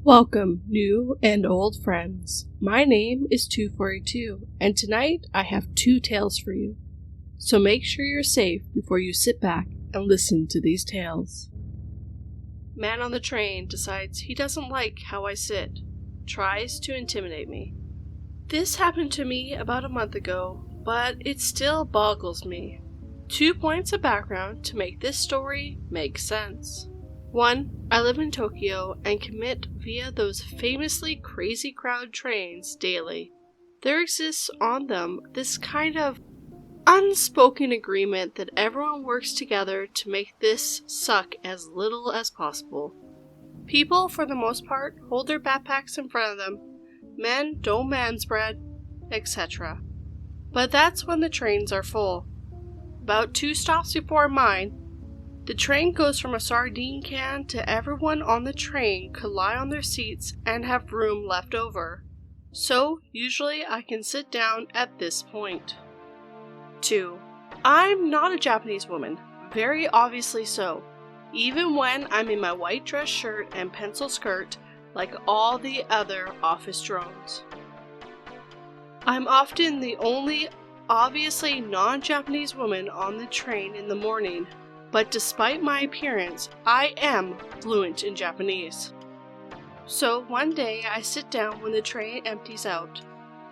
Welcome, new and old friends. My name is 242, and tonight I have two tales for you. So make sure you're safe before you sit back and listen to these tales. Man on the train decides he doesn't like how I sit, tries to intimidate me. This happened to me about a month ago, but it still boggles me. 2 points of background to make this story make sense. 1. I live in Tokyo and commute via those famously crazy crowd trains daily. There exists on them this kind of unspoken agreement that everyone works together to make this suck as little as possible. People, for the most part, hold their backpacks in front of them. Men don't manspread, etc. But that's when the trains are full. About 2 stops before mine, the train goes from a sardine can to everyone on the train could lie on their seats and have room left over. So, usually I can sit down at this point. 2. I'm not a Japanese woman, very obviously so, even when I'm in my white dress shirt and pencil skirt like all the other office drones. I'm often the only obviously non-Japanese woman on the train in the morning. But despite my appearance, I am fluent in Japanese. So one day I sit down when the train empties out.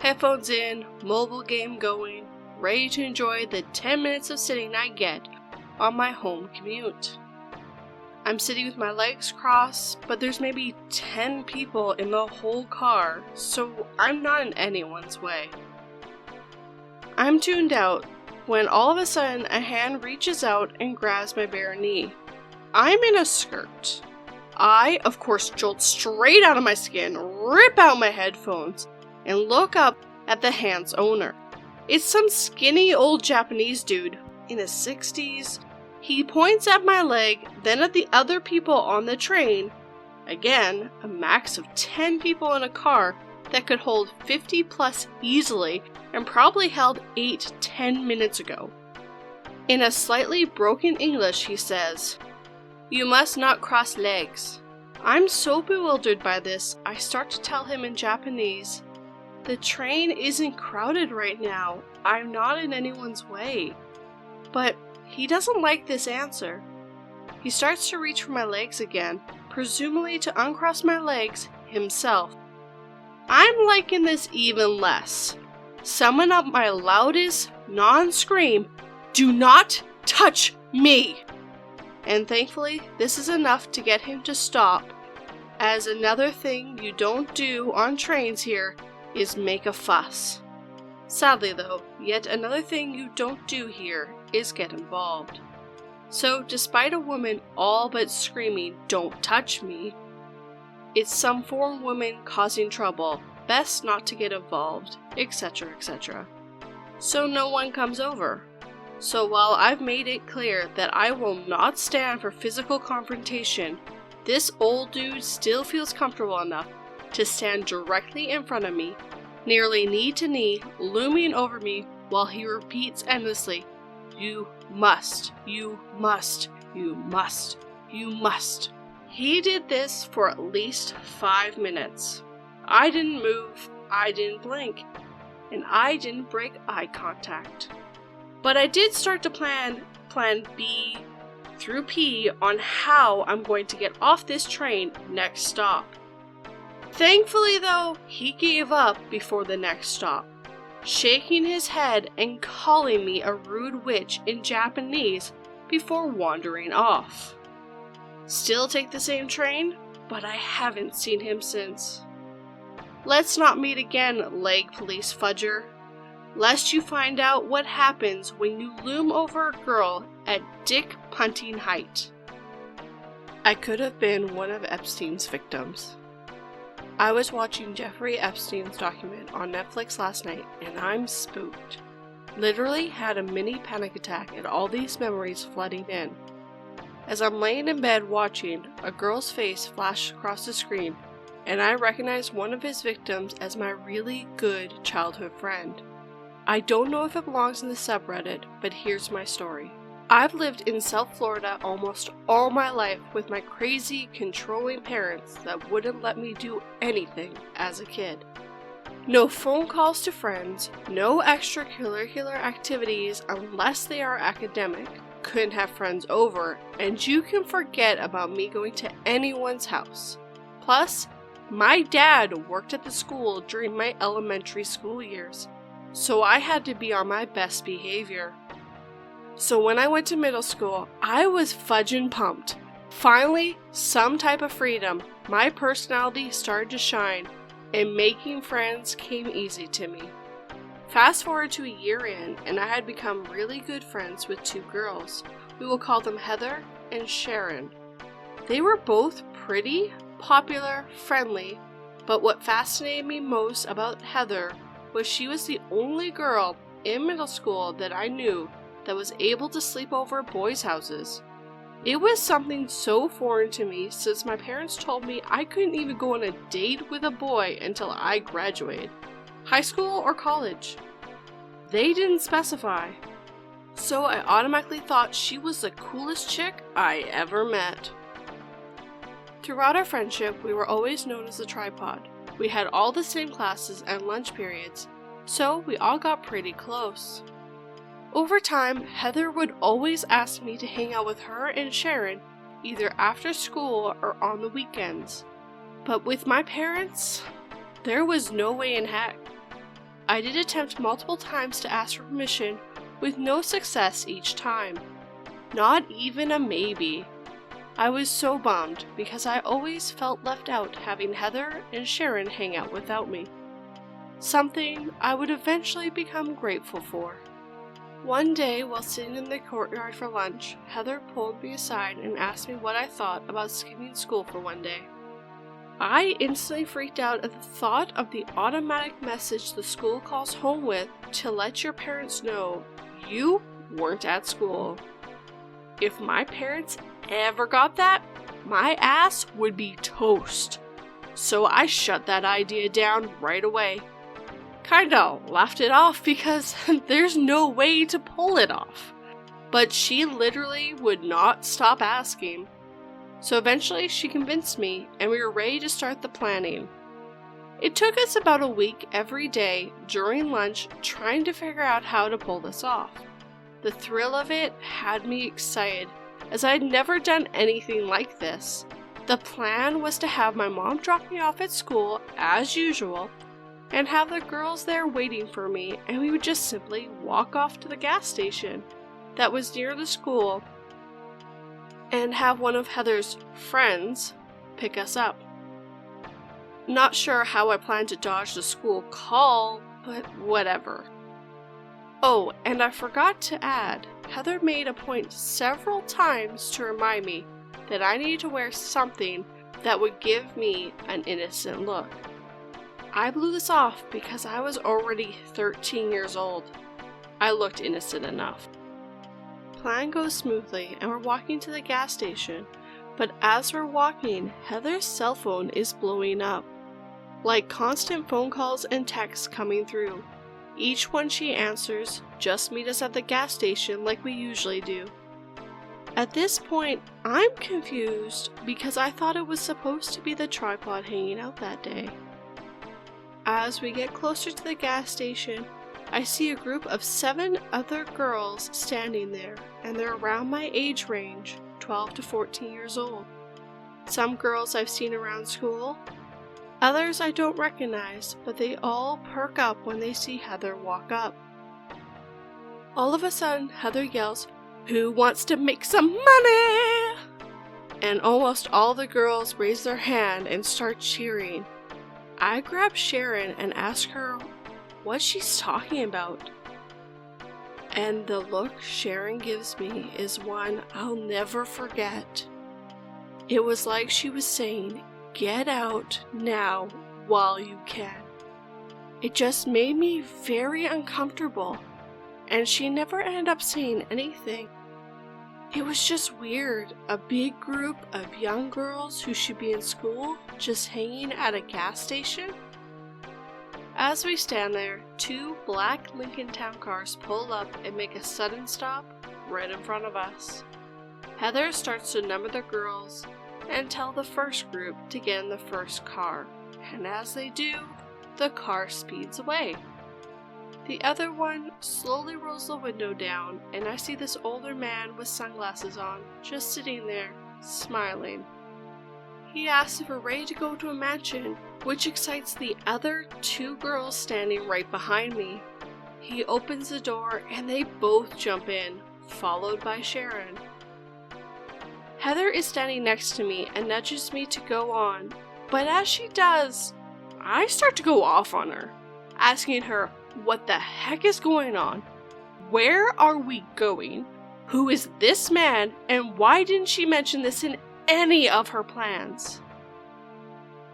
Headphones in, mobile game going, ready to enjoy the 10 minutes of sitting I get on my home commute. I'm sitting with my legs crossed, but there's maybe 10 people in the whole car, so I'm not in anyone's way. I'm tuned out when all of a sudden a hand reaches out and grabs my bare knee. I'm in a skirt. I, of course, jolt straight out of my skin, rip out my headphones, and look up at the hand's owner. It's some skinny old Japanese dude in his 60s. He points at my leg, then at the other people on the train. Again, a max of 10 people in a car that could hold 50 plus easily and probably held 8-10 minutes ago. In a slightly broken English, he says, "You must not cross legs." I'm so bewildered by this, I start to tell him in Japanese, "The train isn't crowded right now. I'm not in anyone's way." But he doesn't like this answer. He starts to reach for my legs again, presumably to uncross my legs himself. I'm liking this even less. Summon up my loudest non-scream, "Do not touch me!" And thankfully, this is enough to get him to stop, as another thing you don't do on trains here is make a fuss. Sadly though, yet another thing you don't do here is get involved. So despite a woman all but screaming, "Don't touch me," it's some foreign woman causing trouble, best not to get involved, etc, etc. So no one comes over. So while I've made it clear that I will not stand for physical confrontation, this old dude still feels comfortable enough to stand directly in front of me, nearly knee to knee, looming over me while he repeats endlessly, "You must, you must, you must, you must." He did this for at least 5 minutes. I didn't move, I didn't blink, and I didn't break eye contact. But I did start to plan B through P on how I'm going to get off this train next stop. Thankfully though, he gave up before the next stop, shaking his head and calling me a rude witch in Japanese before wandering off. Still take the same train, but I haven't seen him since. Let's not meet again, leg police fudger, lest you find out what happens when you loom over a girl at dick punting height. I could have been one of Epstein's victims. I was watching Jeffrey Epstein's document on Netflix last night, and I'm spooked. Literally had a mini panic attack at all these memories flooding in. As I'm laying in bed watching, a girl's face flashed across the screen, and I recognized one of his victims as my really good childhood friend. I don't know if it belongs in the subreddit, but here's my story. I've lived in South Florida almost all my life with my crazy, controlling parents that wouldn't let me do anything as a kid. No phone calls to friends, no extracurricular activities unless they are academic, couldn't have friends over, and you can forget about me going to anyone's house. Plus, my dad worked at the school during my elementary school years, so I had to be on my best behavior. So when I went to middle school, I was fudging pumped. Finally, some type of freedom, my personality started to shine, and making friends came easy to me. Fast forward to a year in, and I had become really good friends with two girls. We will call them Heather and Sharon. They were both pretty, popular, friendly, but what fascinated me most about Heather was she was the only girl in middle school that I knew that was able to sleep over at boys' houses. It was something so foreign to me since my parents told me I couldn't even go on a date with a boy until I graduated, high school or college. They didn't specify. So I automatically thought she was the coolest chick I ever met. Throughout our friendship, we were always known as the tripod. We had all the same classes and lunch periods, so we all got pretty close. Over time, Heather would always ask me to hang out with her and Sharon, either after school or on the weekends. But with my parents, there was no way in heck. I did attempt multiple times to ask for permission, with no success each time. Not even a maybe. I was so bummed because I always felt left out having Heather and Sharon hang out without me. Something I would eventually become grateful for. One day, while sitting in the courtyard for lunch, Heather pulled me aside and asked me what I thought about skipping school for one day. I instantly freaked out at the thought of the automatic message the school calls home with to let your parents know you weren't at school. If my parents ever got that, my ass would be toast. So I shut that idea down right away. Kinda laughed it off because there's no way to pull it off. But she literally would not stop asking. So eventually she convinced me and we were ready to start the planning. It took us about a week every day during lunch trying to figure out how to pull this off. The thrill of it had me excited as I had never done anything like this. The plan was to have my mom drop me off at school as usual and have the girls there waiting for me, and we would just simply walk off to the gas station that was near the school and have one of Heather's friends pick us up. Not sure how I planned to dodge the school call, but whatever. Oh, and I forgot to add, Heather made a point several times to remind me that I needed to wear something that would give me an innocent look. I blew this off because I was already 13 years old. I looked innocent enough. Plan goes smoothly and we're walking to the gas station, but as we're walking, Heather's cell phone is blowing up. Like constant phone calls and texts coming through. Each one she answers, just meet us at the gas station like we usually do. At this point, I'm confused because I thought it was supposed to be the tripod hanging out that day. As we get closer to the gas station, I see a group of 7 other girls standing there, and they're around my age range, 12 to 14 years old. Some girls I've seen around school, others I don't recognize, but they all perk up when they see Heather walk up. All of a sudden, Heather yells, "Who wants to make some money?" And almost all the girls raise their hand and start cheering. I grab Sharon and ask her what she's talking about. And the look Sharon gives me is one I'll never forget. It was like she was saying, "Get out now while you can." It just made me very uncomfortable, and she never ended up saying anything. It was just weird, a big group of young girls who should be in school just hanging at a gas station. As we stand there, 2 black Lincoln Town cars pull up and make a sudden stop right in front of us. Heather starts to number the girls and tell the first group to get in the first car, and as they do, the car speeds away. The other one slowly rolls the window down, and I see this older man with sunglasses on, just sitting there, smiling. He asks if we're ready to go to a mansion, which excites the other two girls standing right behind me. He opens the door and they both jump in, followed by Sharon. Heather is standing next to me and nudges me to go on, but as she does, I start to go off on her, asking her what the heck is going on? Where are we going? Who is this man, and why didn't she mention this in any of her plans?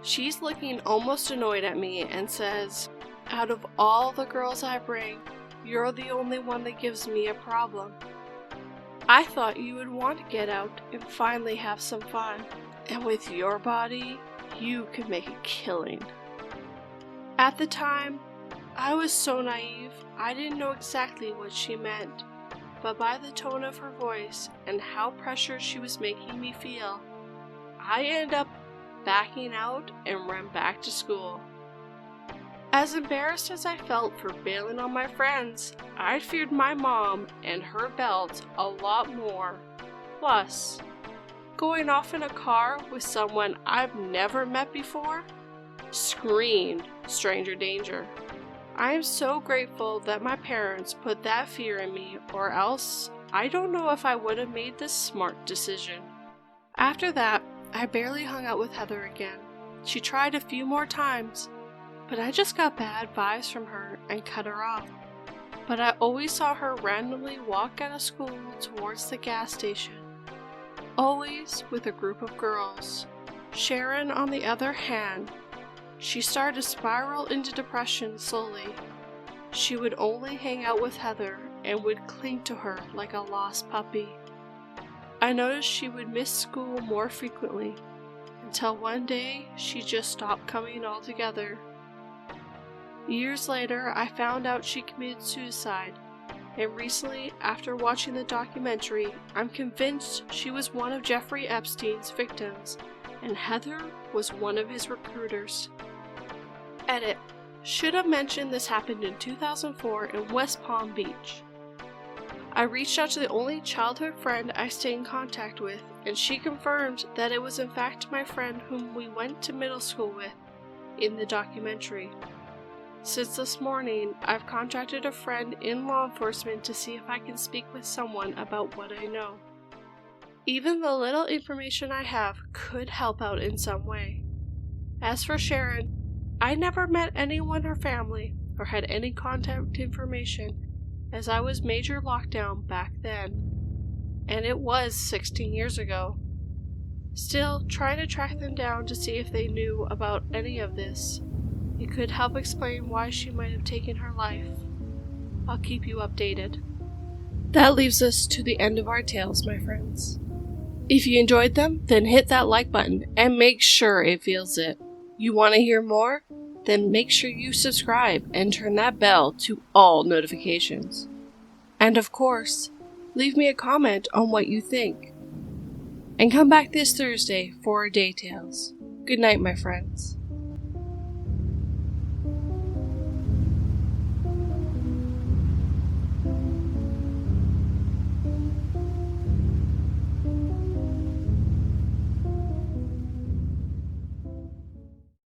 She's looking almost annoyed at me and says, "Out of all the girls I bring, you're the only one that gives me a problem. I thought you would want to get out and finally have some fun, and with your body, you could make a killing." At the time, I was so naive, I didn't know exactly what she meant, but by the tone of her voice and how pressured she was making me feel, I ended up backing out and ran back to school. As embarrassed as I felt for bailing on my friends, I feared my mom and her belt a lot more. Plus, going off in a car with someone I've never met before screamed stranger danger. I am so grateful that my parents put that fear in me, or else I don't know if I would have made this smart decision. After that, I barely hung out with Heather again. She tried a few more times, but I just got bad vibes from her and cut her off. But I always saw her randomly walk out of school towards the gas station, always with a group of girls. Sharon, on the other hand, she started to spiral into depression slowly. She would only hang out with Heather and would cling to her like a lost puppy. I noticed she would miss school more frequently, until one day she just stopped coming altogether. Years later, I found out she committed suicide, and recently, after watching the documentary, I'm convinced she was one of Jeffrey Epstein's victims, and Heather was one of his recruiters. Edit. Should have mentioned this happened in 2004 in West Palm Beach. I reached out to the only childhood friend I stay in contact with, and she confirmed that it was in fact my friend whom we went to middle school with in the documentary. Since this morning, I've contacted a friend in law enforcement to see if I can speak with someone about what I know. Even the little information I have could help out in some way. As for Sharon, I never met anyone in her family or had any contact information, as I was major lockdown back then, and it was 16 years ago. Still, trying to track them down to see if they knew about any of this. It could help explain why she might have taken her life. I'll keep you updated. That leaves us to the end of our tales, my friends. If you enjoyed them, then hit that like button and make sure it feels it. You want to hear more? Then make sure you subscribe and turn that bell to all notifications. And of course, leave me a comment on what you think. And come back this Thursday for our day tales. Good night, my friends.